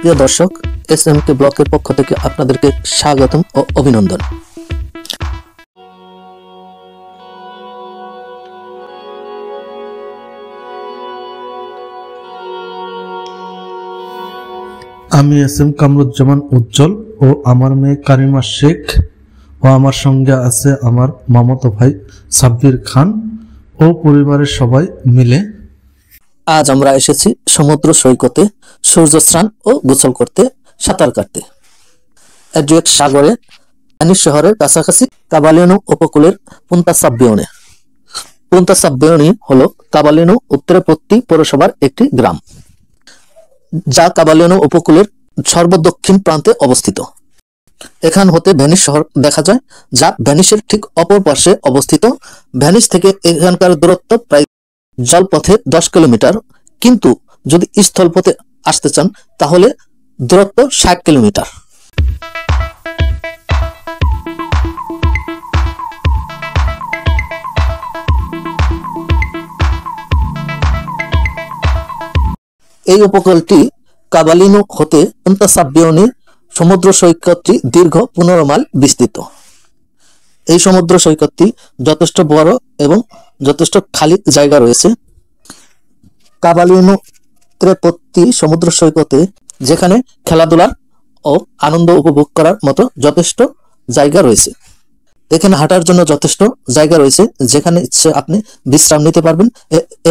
প্রিয় দর্শক, এসএমকে ব্লকের পক্ষ থেকে আপনাদেরকে স্বাগতম ও অভিনন্দন। আমি এসএম কামরুজ্জামান উজ্জ্বল ও আমার মেয়ে কারিমা শেখ ও আমার সঙ্গে আছে আমার মামাতো ভাই সাব্বির খান ও পরিবারের সবাই মিলে আজ আমরা এসেছি সমুদ্র সৈকতে সূর্য স্নান ও গোসল করতে, সাঁতার কাটতে। অ্যাড্রিয়াটিক সাগরে ভেনিস শহরের কাছাকাছি কাবালিয়ানো উপকূলের পুন্তা সাব্বিওনে। পুন্তা সাব্বিওনি হল কাবালিয়ানো উত্তরপত্তি পৌরসভার একটি গ্রাম, যা কাবালিয়ানো উপকূলের সর্বদক্ষিণ প্রান্তে অবস্থিত। এখান হতে ভেনিস শহর দেখা যায়, যা ভেনিসের ঠিক অপর পাশে অবস্থিত। ভেনিস থেকে এখানকার দূরত্ব প্রায় জলপথে 10 কিলোমিটার, কিন্তু যদি স্থলপথে আসতে চান তাহলে দূরত্ব 60 কিলোমিটার। এই উপকূলটি কাবালিনো হতে পুন্তা সাব্বিওনি সমুদ্র সৈকতটি দীর্ঘ 15 মাইল বিস্তৃত। এই সমুদ্র সৈকতটি যথেষ্ট বড় এবং যথেষ্ট খালি জায়গা রয়েছে। কাবালিনো ত্রেপত্তি সমুদ্র সৈকতে যেখানে খেলাধুলার ও আনন্দ উপভোগ করার মতো যথেষ্ট জায়গা রয়েছে। এখানে হাঁটার জন্য যথেষ্ট জায়গা রয়েছে, যেখানে ইচ্ছে আপনি বিশ্রাম নিতে পারবেন।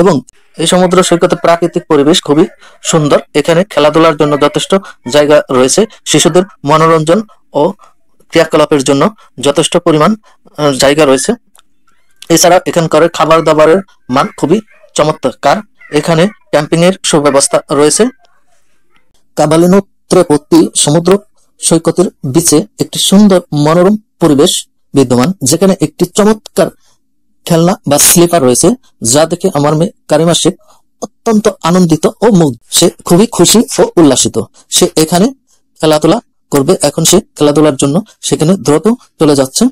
এবং এই সমুদ্র সৈকতের প্রাকৃতিক পরিবেশ খুবই সুন্দর। এখানে খেলাধুলার জন্য যথেষ্ট জায়গা রয়েছে। শিশুদের মনোরঞ্জন ও ক্রিয়াকলাপের জন্য যথেষ্ট পরিমাণ জায়গা রয়েছে। এছাড়া এখানকার খাবার দাবারের মান খুবই চমৎকার। এখানে ক্যাম্পিং এর সুব্যবস্থা রয়েছে। কাবালিনো ত্রেপত্তি সমুদ্র সৈকতের বিচে একটি সুন্দর মনোরম পরিবেশ বিদ্যমান, যেখানে একটি চমৎকার খেলনা বা স্লিপার রয়েছে, যা দেখে আমার মেয়ে কারিমা শেখ অত্যন্ত আনন্দিত ও মুগ্ধ। সে খুবই খুশি ও উল্লাসিত। সে এখানে খেলাধুলা করবে। এখন সে খেলাধুলার জন্য সেখানে দ্রুত চলে যাচ্ছে।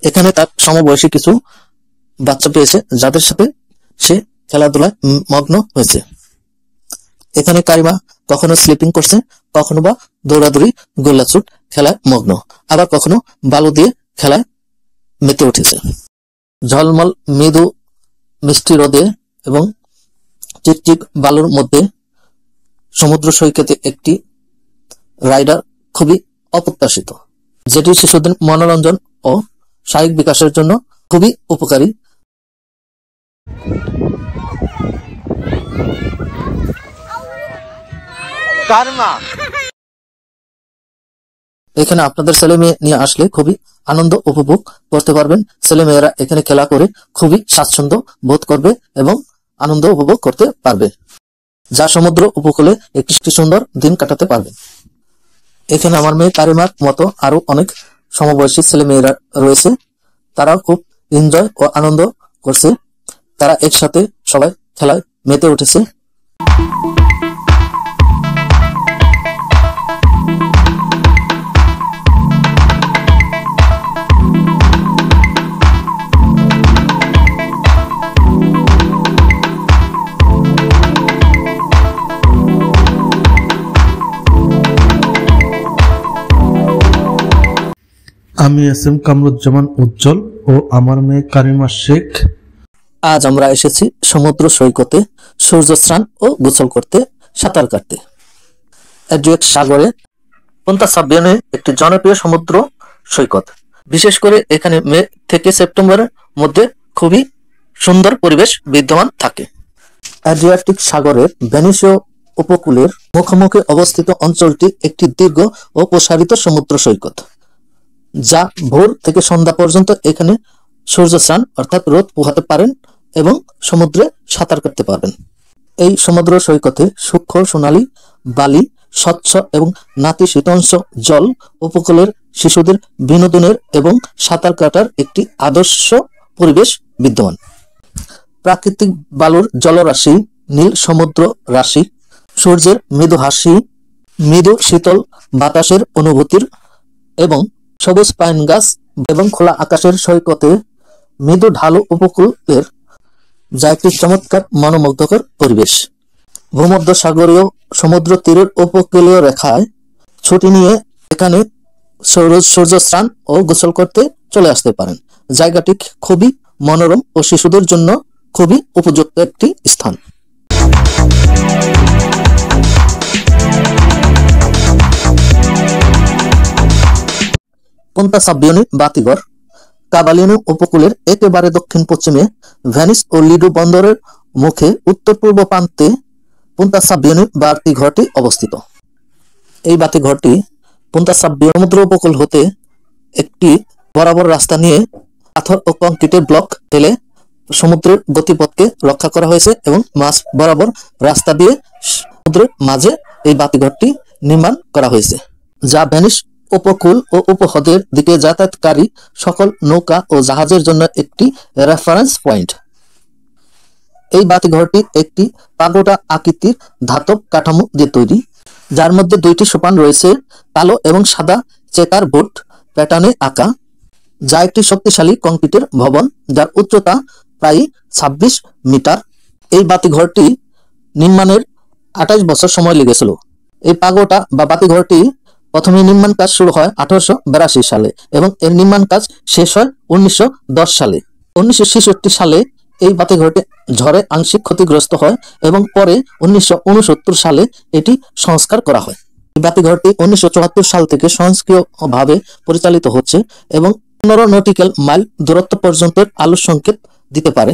এখানে তার সমবয়সী কিছু বাচ্চা পেয়েছে, যাদের সাথে সে খেলাধুলায় মগ্ন হয়েছে। এখানে কারিমা কখনো স্লিপিং করছে, কখনো বা দৌড়াদৌড়ি গোল্লাছুট খেলায় মগ্ন, আবার কখনো বালু দিয়ে খেলায় মেতে উঠেছে। ঝলমল মৃদু মিষ্টি রোদে এবং চিকচিক বালুর মধ্যে সমুদ্র সৈকতে একটি রাইডার খুবই অপ্রত্যাশিত, যেটি শিশুদের মনোরঞ্জন ও শারীরিক বিকাশের জন্য খুবই উপকারী। এখানে আপনাদের ছেলে মেয়ে নিয়ে আসলে খুবই আনন্দ উপভোগ করতে পারবেন। ছেলে মেয়েরা এখানে খেলা করে খুবই স্বাচ্ছন্দ্য বোধ করবে এবং আনন্দ উপভোগ করতে পারবে, যা সমুদ্র উপকূলে একটি সুন্দর দিন কাটাতে পারবে। এখানে আমার মেয়ে কারিমার মতো আরো অনেক সমবয়সী ছেলে মেয়েরা রয়েছে। তারাও খুব এনজয় ও আনন্দ করছে। তারা একসাথে সবাই খেলায় মেতে উঠেছে। আমি এসএম কামরুজ্জামান উজ্জ্বল ও আমার মেয়ে কারিমা শেখ। আজ আমরা এসেছি সমুদ্র সৈকতে সূর্য স্নান ও গোসল করতে, সাঁতার কাটতে। অ্যাড্রিয়াটিক সাগরে পুন্তা সাব্বিওনি একটি জনপ্রিয় সমুদ্র সৈকত। বিশেষ করে এখানে মে থেকে সেপ্টেম্বরের মধ্যে খুবই সুন্দর পরিবেশ বিদ্যমান থাকে। অ্যাড্রিয়াটিক সাগরের ভেনিসীয় উপকূলের মুখোমুখি অবস্থিত অঞ্চলটি একটি দীর্ঘ ও প্রসারিত সমুদ্র সৈকত, যা ভোর থেকে সন্ধ্যা পর্যন্ত এখানে সূর্য স্নান অর্থাৎ রোদ পোহাতে পারেন এবং সমুদ্রে সাঁতার কাটতে পারবেন। এই সমুদ্র সৈকতে সূক্ষ্ম সোনালী বালি, স্বচ্ছ এবং নাতিশীতোষ্ণ জল উপকূলের শিশুদের বিনোদনের এবং সাঁতার কাটার একটি আদর্শ পরিবেশ বিদ্যমান। প্রাকৃতিক বালুর জলরাশি, নীল সমুদ্র রাশি, সূর্যের মৃদু হাসি, মৃদু শীতল বাতাসের অনুভূতির এবং সবুজ পাইন গাছ এবং খোলা আকাশের সৈকতে মৃদু ঢালু উপকূলের, যা একটি চমৎকার মনোমুগ্ধকর পরিবেশ। ভূমধ্যসাগরীয় সমুদ্র তীরের উপকূলীয় রেখায় ছুটি নিয়ে এখানে সূর্য স্নান ও গোসল করতে চলে আসতে পারেন। জায়গাটি খুবই মনোরম ও শিশুদের জন্য খুবই উপযুক্ত একটি স্থান। পুন্তা সাব্বিওনি বাতিঘর কাবালিনো উপকূলের একেবারে দক্ষিণ পশ্চিমে ভেনিস ও লিডো বন্দরের মুখে উত্তর পূর্ব প্রান্তে পুন্তা সাব্বিওনি বাতিঘরটি অবস্থিত। এই বাতিঘরটি পুন্তা সাব্বিওনি সমুদ্র উপকূল হতে একটি বরাবর রাস্তা নিয়ে পাথর ও কংক্রিটের ব্লক ঢেলে সমুদ্রের গতিপথকে রক্ষা করা হয়েছে এবং মাঝ বরাবর রাস্তা দিয়ে সমুদ্রের মাঝে এই বাতিঘরটি নির্মাণ করা হয়েছে, যা ভেনিস উপকূল ও উপহ্রদের দিকে যাতায়াতকারী সকল নৌকা ও জাহাজের জন্য একটি রেফারেন্স পয়েন্ট। এই বাতিঘরটি একটি পাগোডা আকৃতির ধাতব কাঠামো দিয়ে তৈরি, যার মধ্যে দুইটি সোপান রয়েছে কালো এবং সাদা চেকার বোর্ড প্যাটার্নে আঁকা, যা একটি শক্তিশালী কংক্রিটের ভবন যার উচ্চতা প্রায় 26 মিটার। এই বাতিঘরটি নির্মাণের 28 বছর সময় লেগেছিল। এই পাগোটা বা বাতিঘরটি প্রথমে নির্মাণ কাজ শুরু হয় 1882 সালে এবং এর নির্মাণ কাজ শেষ হয় 1910 সালে। 1966 সালে এই বাতিঘরটি ঝড়ে আংশিক ক্ষতিগ্রস্ত হয় এবং পরে 1969 সালে এটি সংস্কার করা হয়। এই বাতিঘরটি 1974 সাল থেকে স্বয়ংক্রিয়ভাবে পরিচালিত হচ্ছে এবং 15 নটিক্যাল মাইল দূরত্ব পর্যন্ত আলোর সংকেত দিতে পারে।